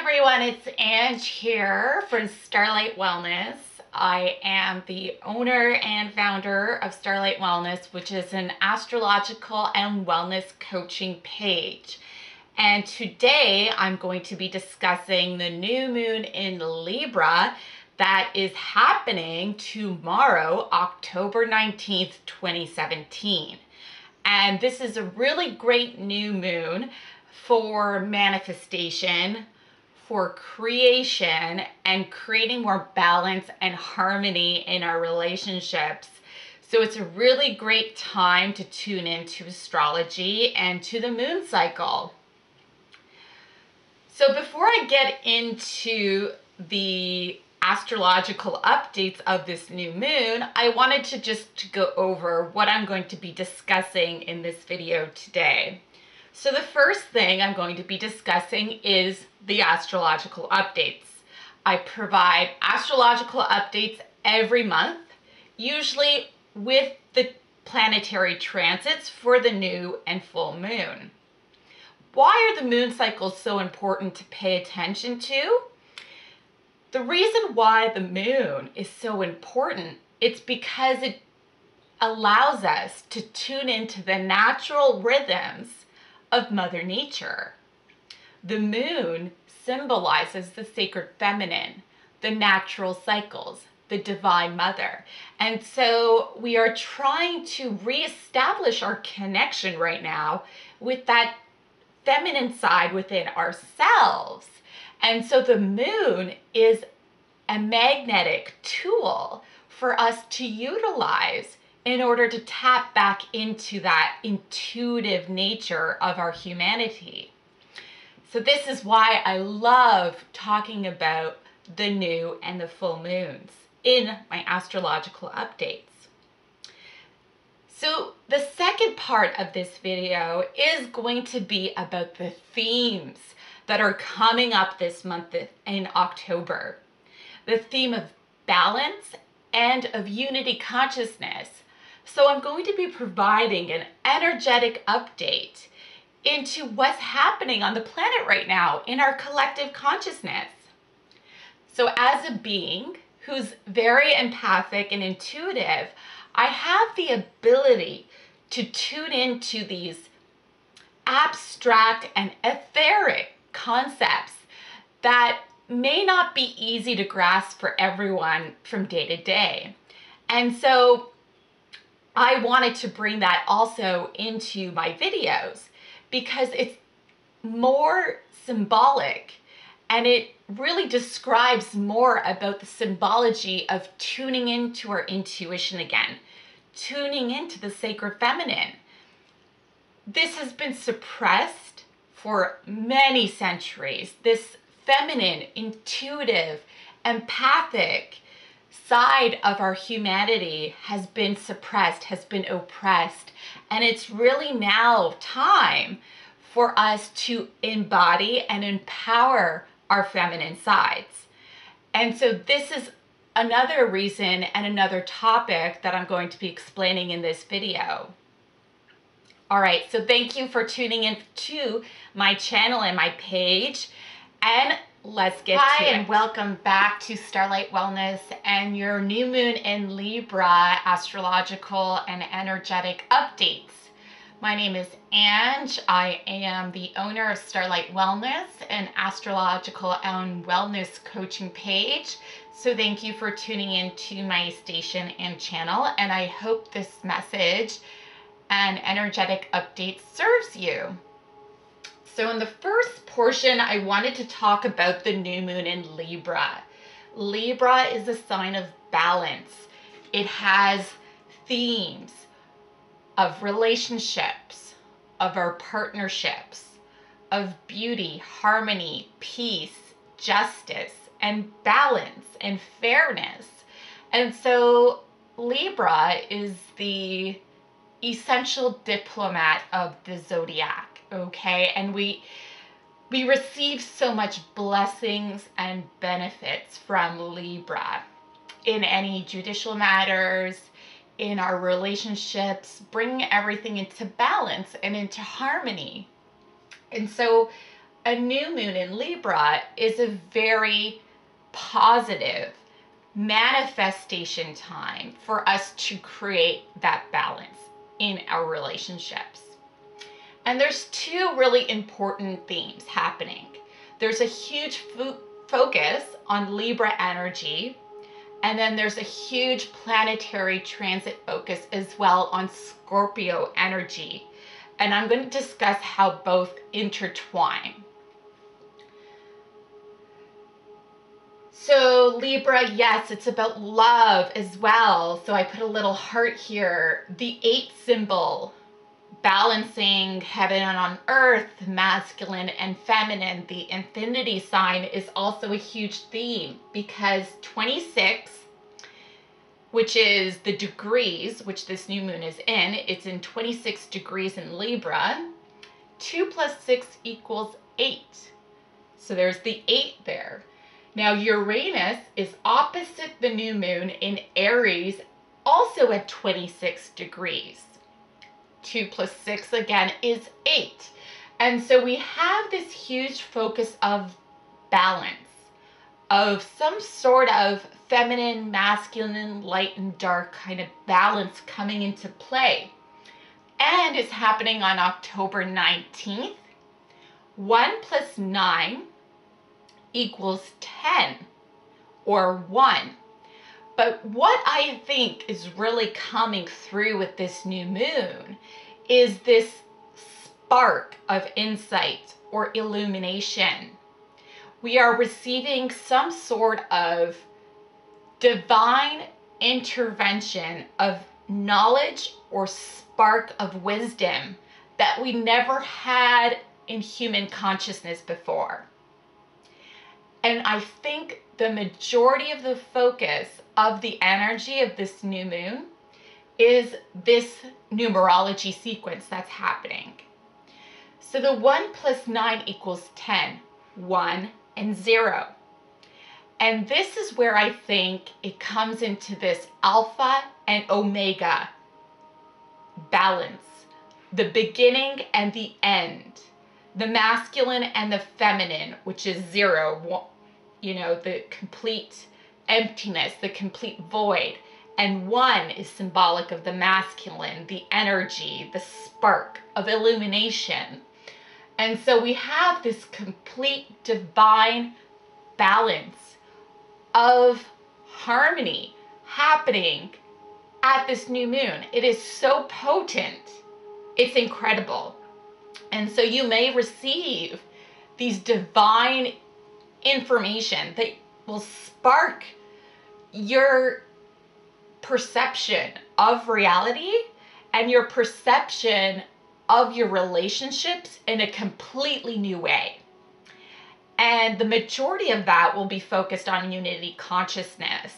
everyone, it's Ange here from Starlight Wellness. I am the owner and founder of Starlight Wellness, which is an astrological and wellness coaching page. And today I'm going to be discussing the new moon in Libra that is happening tomorrow, October 19th, 2017. And this is a really great new moon for manifestation, for creation, and creating more balance and harmony in our relationships. So it's a really great time to tune into astrology and to the moon cycle. So before I get into the astrological updates of this new moon, I wanted to just go over what I'm going to be discussing in this video today. So the first thing I'm going to be discussing is the astrological updates. I provide astrological updates every month, usually with the planetary transits for the new and full moon. Why are the moon cycles so important to pay attention to? The reason why the moon is so important, it's because it allows us to tune into the natural rhythms of Mother Nature. The moon symbolizes the sacred feminine, the natural cycles, the Divine Mother. And so we are trying to reestablish our connection right now with that feminine side within ourselves. And so the moon is a magnetic tool for us to utilize in order to tap back into that intuitive nature of our humanity. So this is why I love talking about the new and the full moons in my astrological updates. So the second part of this video is going to be about the themes that are coming up this month in October. The theme of balance and of unity consciousness. So I'm going to be providing an energetic update into what's happening on the planet right now in our collective consciousness. So as a being who's very empathic and intuitive, I have the ability to tune into these abstract and etheric concepts that may not be easy to grasp for everyone from day to day. And so I wanted to bring that also into my videos because it's more symbolic and it really describes more about the symbology of tuning into our intuition again, tuning into the sacred feminine. This has been suppressed for many centuries. This feminine, intuitive, empathic side of our humanity has been suppressed, has been oppressed, and it's really now time for us to embody and empower our feminine sides. And so this is another reason and another topic that I'm going to be explaining in this video. All right, so thank you for tuning in to my channel and my page. And let's get to it. Hi, and welcome back to Starlight Wellness and your new moon in Libra astrological and energetic updates. My name is Ange. I am the owner of Starlight Wellness, an astrological and wellness coaching page. So thank you for tuning in to my station and channel, and I hope this message and energetic update serves you. So in the first portion, I wanted to talk about the new moon in Libra. Libra is a sign of balance. It has themes of relationships, of our partnerships, of beauty, harmony, peace, justice, and balance and fairness. And so Libra is the essential diplomat of the zodiac. Okay, and we receive so much blessings and benefits from Libra in any judicial matters, in our relationships, bringing everything into balance and into harmony. And so a new moon in Libra is a very positive manifestation time for us to create that balance in our relationships. And there's two really important themes happening. There's a huge focus on Libra energy, and then there's a huge planetary transit focus as well on Scorpio energy. And I'm going to discuss how both intertwine. So Libra, yes, it's about love as well. So I put a little heart here. The 8 symbol, balancing heaven and on earth, masculine and feminine. The infinity sign is also a huge theme because 26, which is the degrees, which this new moon is in, it's in 26 degrees in Libra. 2 plus 6 equals 8. So there's the 8 there. Now Uranus is opposite the new moon in Aries, also at 26 degrees. 2 plus 6 again is 8. And so we have this huge focus of balance, of some sort of feminine, masculine, light and dark kind of balance coming into play. And it's happening on October 19th. 1 plus 9 equals 10, or 1. But what I think is really coming through with this new moon is this spark of insight or illumination. We are receiving some sort of divine intervention of knowledge or spark of wisdom that we never had in human consciousness before. And I think the majority of the focus of the energy of this new moon is this numerology sequence that's happening. So the 1 plus 9 equals 10, 1 and 0. And this is where I think it comes into this alpha and omega balance, the beginning and the end, the masculine and the feminine, which is 0, the complete emptiness, the complete void. And 1 is symbolic of the masculine, the energy, the spark of illumination. And so we have this complete divine balance of harmony happening at this new moon. It is so potent. It's incredible. And so you may receive these divine information that will spark your perception of reality and your perception of your relationships in a completely new way. And the majority of that will be focused on unity consciousness,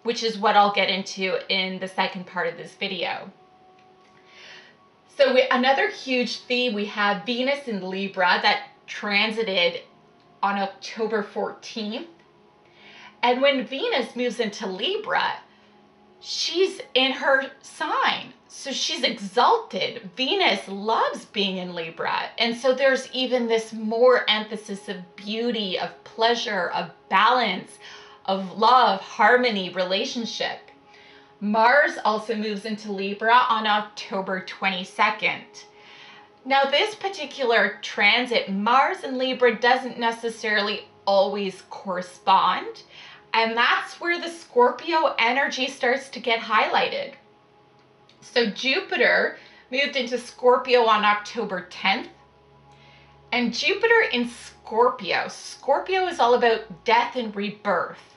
which is what I'll get into in the second part of this video. So another huge theme, we have Venus in Libra that transited on October 14th. And when Venus moves into Libra, she's in her sign. So she's exalted. Venus loves being in Libra. And so there's even this more emphasis of beauty, of pleasure, of balance, of love, harmony, relationship. Mars also moves into Libra on October 22nd. Now this particular transit, Mars in Libra, doesn't necessarily always correspond. And that's where the Scorpio energy starts to get highlighted. So Jupiter moved into Scorpio on October 10th. And Jupiter in Scorpio is all about death and rebirth.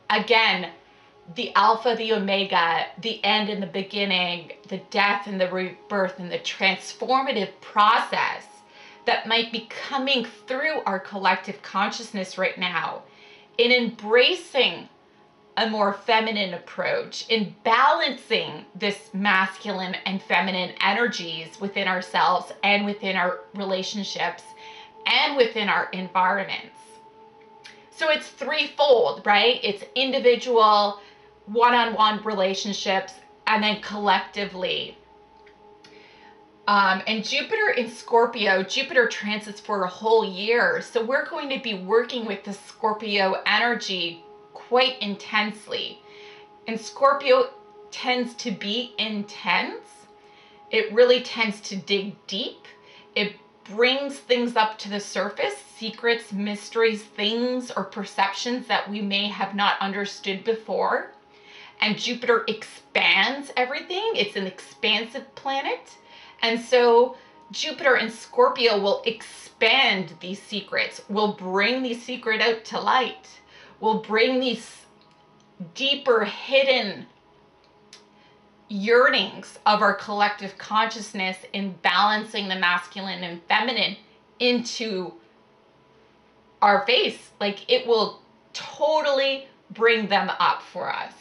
Again, the alpha, the omega, the end and the beginning, the death and the rebirth and the transformative process that might be coming through our collective consciousness right now in embracing a more feminine approach, in balancing this masculine and feminine energies within ourselves and within our relationships and within our environments. So it's threefold, right? It's individual, one-on-one relationships, and then collectively. And Jupiter in Scorpio, Jupiter transits for a whole year. So we're going to be working with the Scorpio energy quite intensely. And Scorpio tends to be intense. It really tends to dig deep. It brings things up to the surface, secrets, mysteries, things, or perceptions that we may have not understood before. And Jupiter expands everything. It's an expansive planet. And so Jupiter in Scorpio will expand these secrets, will bring these secrets out to light, will bring these deeper hidden yearnings of our collective consciousness in balancing the masculine and feminine into our face. Like, it will totally bring them up for us.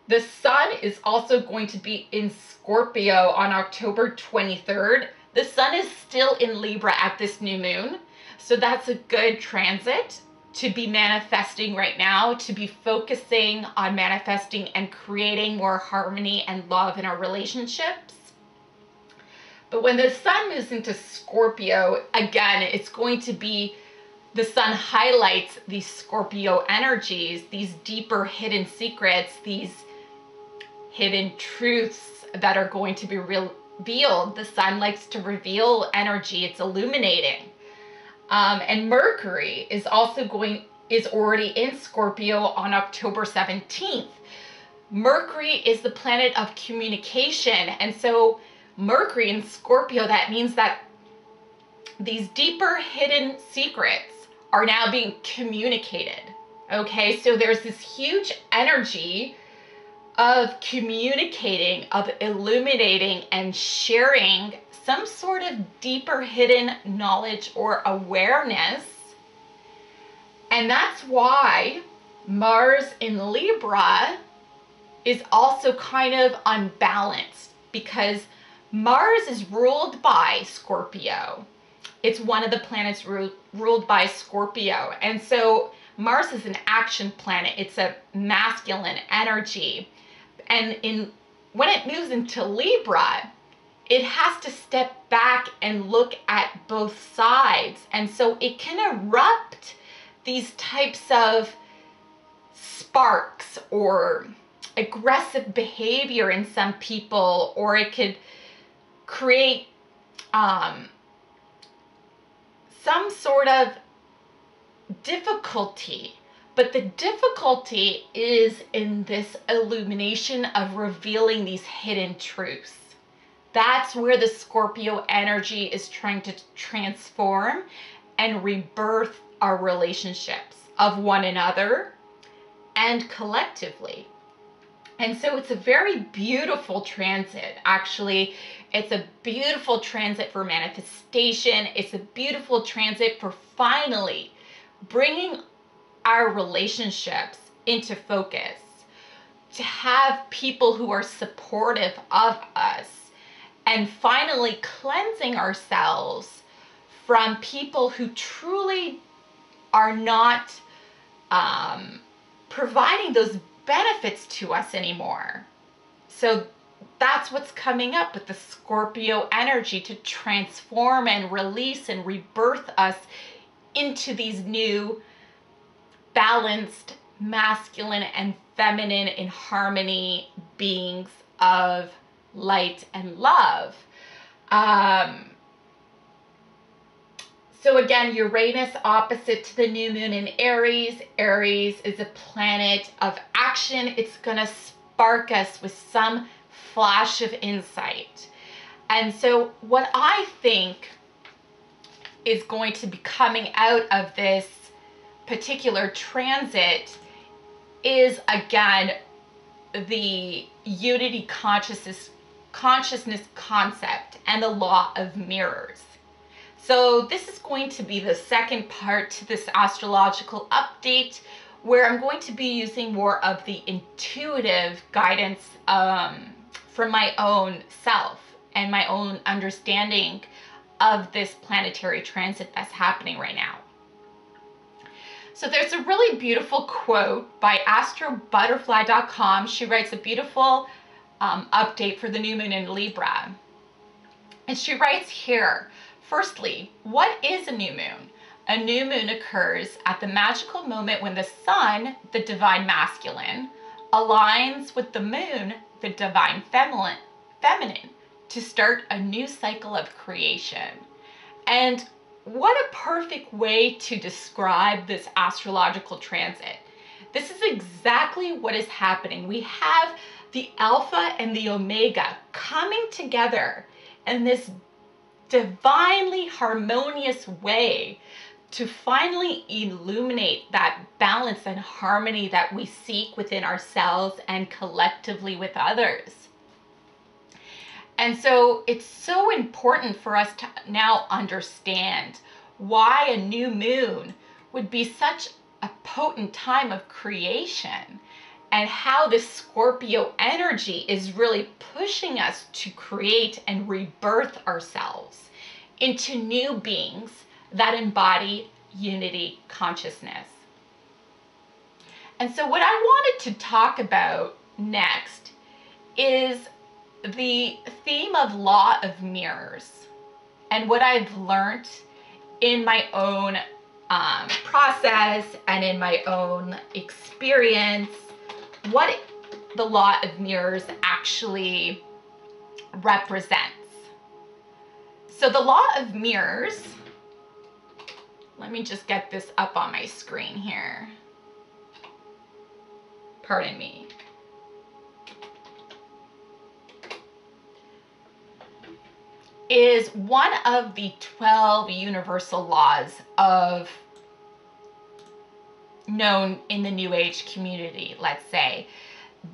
The sun is also going to be in Scorpio on October 23rd. The sun is still in Libra at this new moon. So that's a good transit to be manifesting right now, to be focusing on manifesting and creating more harmony and love in our relationships. But when the sun moves into Scorpio, again, it's going to be, the sun highlights these Scorpio energies, these deeper hidden secrets, these hidden truths that are going to be revealed. The sun likes to reveal energy. It's illuminating. And Mercury is already in Scorpio on October 17th. Mercury is the planet of communication. And so Mercury in Scorpio, that means that these deeper hidden secrets are now being communicated. Okay, so there's this huge energy of communicating, of illuminating and sharing some sort of deeper hidden knowledge or awareness. And that's why Mars in Libra is also kind of unbalanced, because Mars is ruled by Scorpio. It's one of the planets ruled by Scorpio. And so Mars is an action planet. It's a masculine energy. And when it moves into Libra, it has to step back and look at both sides. And so it can erupt these types of sparks or aggressive behavior in some people, or it could create some sort of difficulty. But the difficulty is in this illumination of revealing these hidden truths. That's where the Scorpio energy is trying to transform and rebirth our relationships of one another and collectively. And so it's a very beautiful transit. Actually, it's a beautiful transit for manifestation. It's a beautiful transit for finally bringing our relationships into focus, to have people who are supportive of us, and finally cleansing ourselves from people who truly are not providing those benefits to us anymore. So that's what's coming up with the Scorpio energy, to transform and release and rebirth us into these new balanced masculine and feminine in harmony beings of light and love. So again, Uranus opposite to the new moon in Aries. Aries is a planet of action. It's going to spark us with some flash of insight. And so what I think is going to be coming out of this particular transit is, again, the unity consciousness concept and the law of mirrors. So this is going to be the second part to this astrological update, where I'm going to be using more of the intuitive guidance from my own self and my own understanding of this planetary transit that's happening right now. So there's a really beautiful quote by astrobutterfly.com. She writes a beautiful update for the new moon in Libra. And she writes here, firstly, what is a new moon? A new moon occurs at the magical moment when the sun, the divine masculine, aligns with the moon, the divine feminine, to start a new cycle of creation. And what a perfect way to describe this astrological transit. This is exactly what is happening. We have the Alpha and the Omega coming together in this divinely harmonious way to finally illuminate that balance and harmony that we seek within ourselves and collectively with others. And so it's so important for us to now understand why a new moon would be such a potent time of creation, and how this Scorpio energy is really pushing us to create and rebirth ourselves into new beings that embody unity consciousness. And so what I wanted to talk about next is the theme of law of mirrors, and what I've learned in my own process and in my own experience, what the law of mirrors actually represents. So the law of mirrors, let me just get this up on my screen here. Pardon me. Is one of the 12 universal laws known in the New Age community, let's say.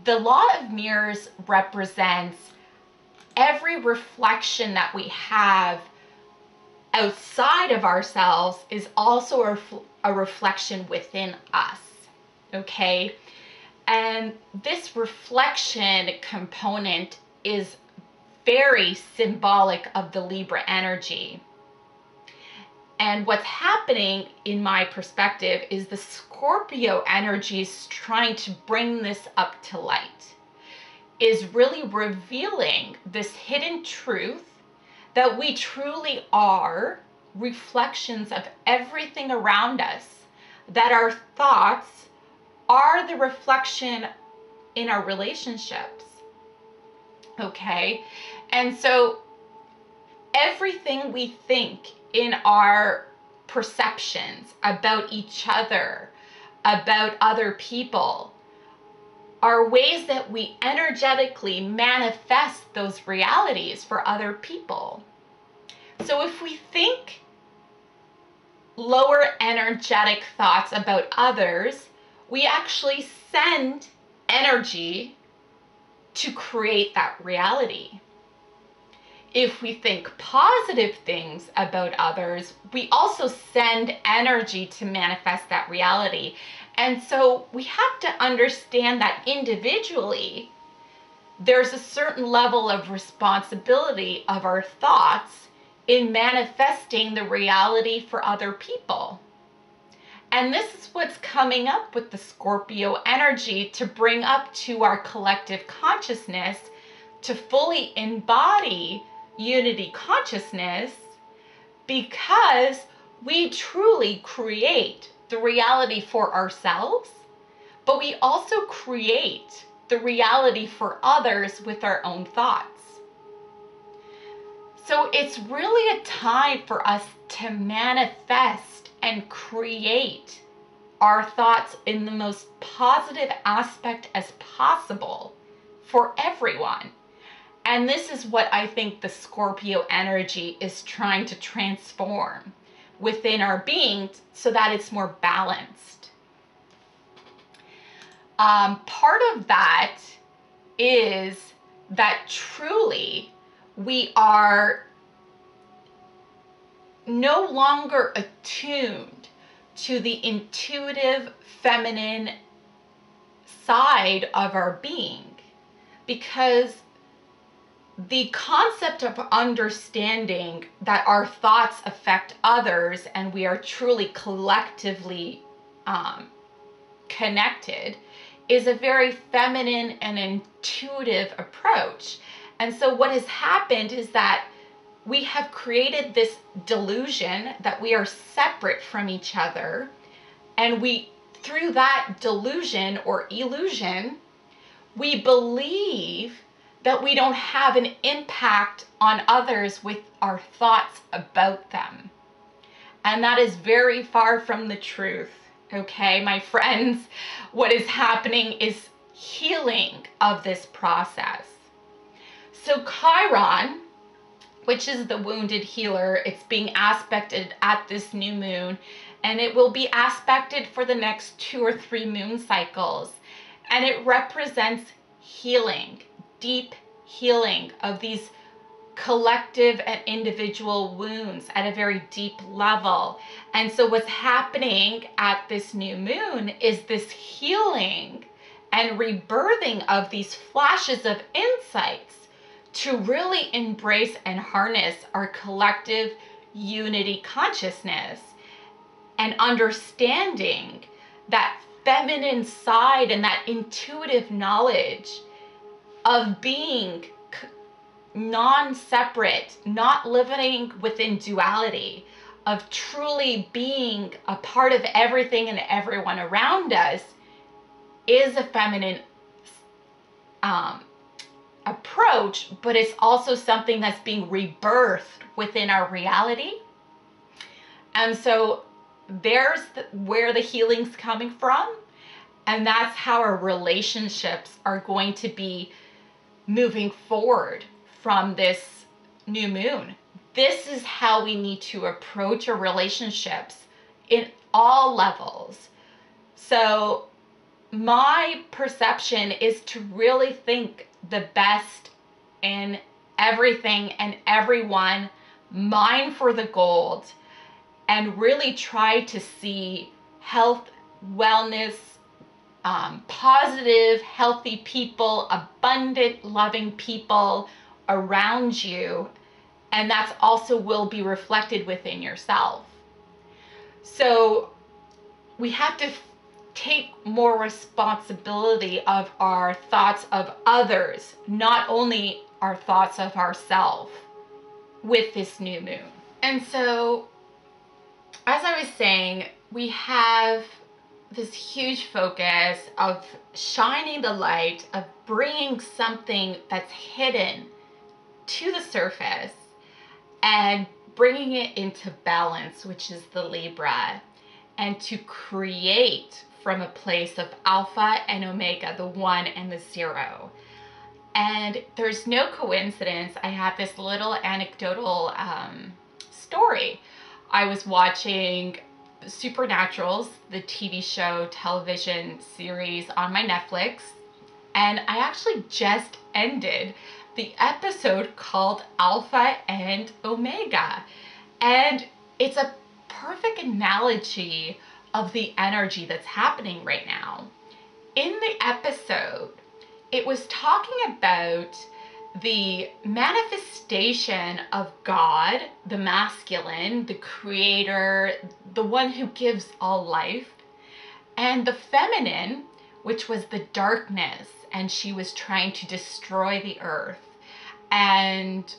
The law of mirrors represents every reflection that we have outside of ourselves is also a reflection within us, okay? And this reflection component is very symbolic of the Libra energy. And what's happening, in my perspective, is the Scorpio energy is trying to bring this up to light, is really revealing this hidden truth that we truly are reflections of everything around us, that our thoughts are the reflection in our relationships, okay? And so everything we think in our perceptions about each other, about other people, are ways that we energetically manifest those realities for other people. So if we think lower energetic thoughts about others, we actually send energy to create that reality. If we think positive things about others, we also send energy to manifest that reality. And so we have to understand that individually, there's a certain level of responsibility of our thoughts in manifesting the reality for other people. And this is what's coming up with the Scorpio energy to bring up to our collective consciousness to fully embody unity consciousness, because we truly create the reality for ourselves, but we also create the reality for others with our own thoughts. So it's really a time for us to manifest and create our thoughts in the most positive aspect as possible for everyone. And this is what I think the Scorpio energy is trying to transform within our being so that it's more balanced. Part of that is that truly we are no longer attuned to the intuitive feminine side of our being, because the concept of understanding that our thoughts affect others and we are truly collectively connected is a very feminine and intuitive approach. And so what has happened is that we have created this delusion that we are separate from each other. And we, through that delusion or illusion, we believe that we don't have an impact on others with our thoughts about them. And that is very far from the truth. Okay, my friends, what is happening is healing of this process. So Chiron, which is the wounded healer, it's being aspected at this new moon, and it will be aspected for the next 2 or 3 moon cycles. And it represents healing, deep healing of these collective and individual wounds at a very deep level. And so what's happening at this new moon is this healing and rebirthing of these flashes of insights to really embrace and harness our collective unity consciousness and understanding that feminine side and that intuitive knowledge of being non-separate, not living within duality, of truly being a part of everything and everyone around us, is a feminine approach, but it's also something that's being rebirthed within our reality. And so there's where the healing's coming from, and that's how our relationships are going to be moving forward from this new moon. This is how we need to approach our relationships in all levels. So my perception is to really think the best in everything and everyone, mine for the gold, and really try to see health, wellness, positive, healthy people, abundant, loving people around you, and that's also will be reflected within yourself. So we have to take more responsibility of our thoughts of others, not only our thoughts of ourselves with this new moon. And so, as I was saying, we have this huge focus of shining the light, of bringing something that's hidden to the surface and bringing it into balance, which is the Libra, and to create from a place of Alpha and Omega, the 1 and the 0. And there's no coincidence. I have this little anecdotal story. I was watching Supernaturals, the TV show, television series on my Netflix, and I actually just ended the episode called Alpha and Omega. And it's a perfect analogy of the energy that's happening right now. In the episode, it was talking about the manifestation of God, the masculine, the creator, the one who gives all life, and the feminine, which was the darkness, and she was trying to destroy the earth. And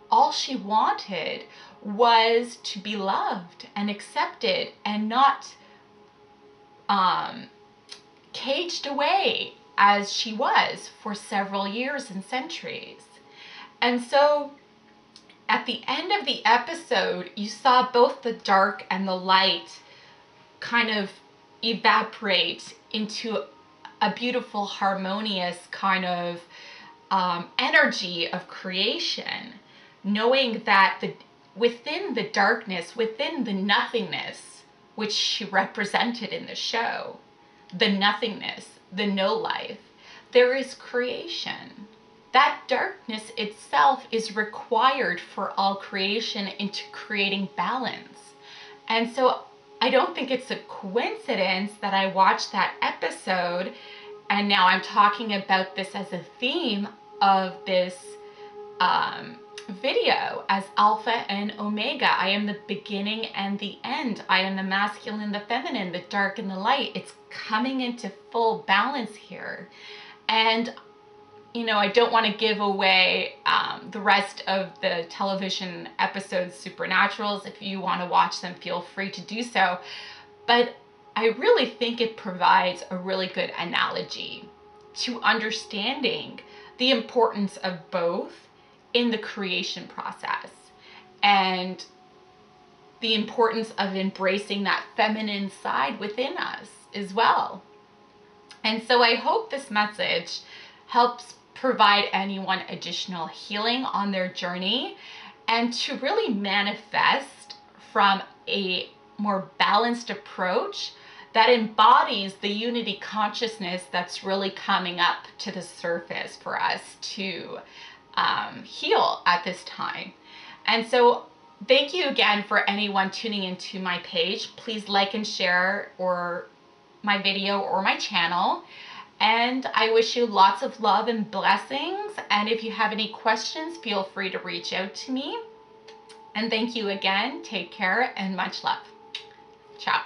all she wanted was to be loved and accepted and not caged away as she was for several years and centuries. And so at the end of the episode, you saw both the dark and the light kind of evaporate into a beautiful, harmonious kind of energy of creation, knowing that within the darkness, within the nothingness, which she represented in the show, the nothingness, the no life, there is creation. That darkness itself is required for all creation into creating balance. And so I don't think it's a coincidence that I watched that episode, and now I'm talking about this as a theme of this video as Alpha and Omega. I am the beginning and the end. I am the masculine, the feminine, the dark and the light. It's coming into full balance here. And I don't want to give away the rest of the television episodes, Supernaturals. If you want to watch them, feel free to do so. But I really think it provides a really good analogy to understanding the importance of both in the creation process and the importance of embracing that feminine side within us as well. And so I hope this message helps provide anyone additional healing on their journey and to really manifest from a more balanced approach that embodies the unity consciousness that's really coming up to the surface for us to heal at this time. And so thank you again for anyone tuning into my page. Please like and share or my video or my channel. And I wish you lots of love and blessings. And if you have any questions, feel free to reach out to me. And thank you again. Take care and much love. Ciao.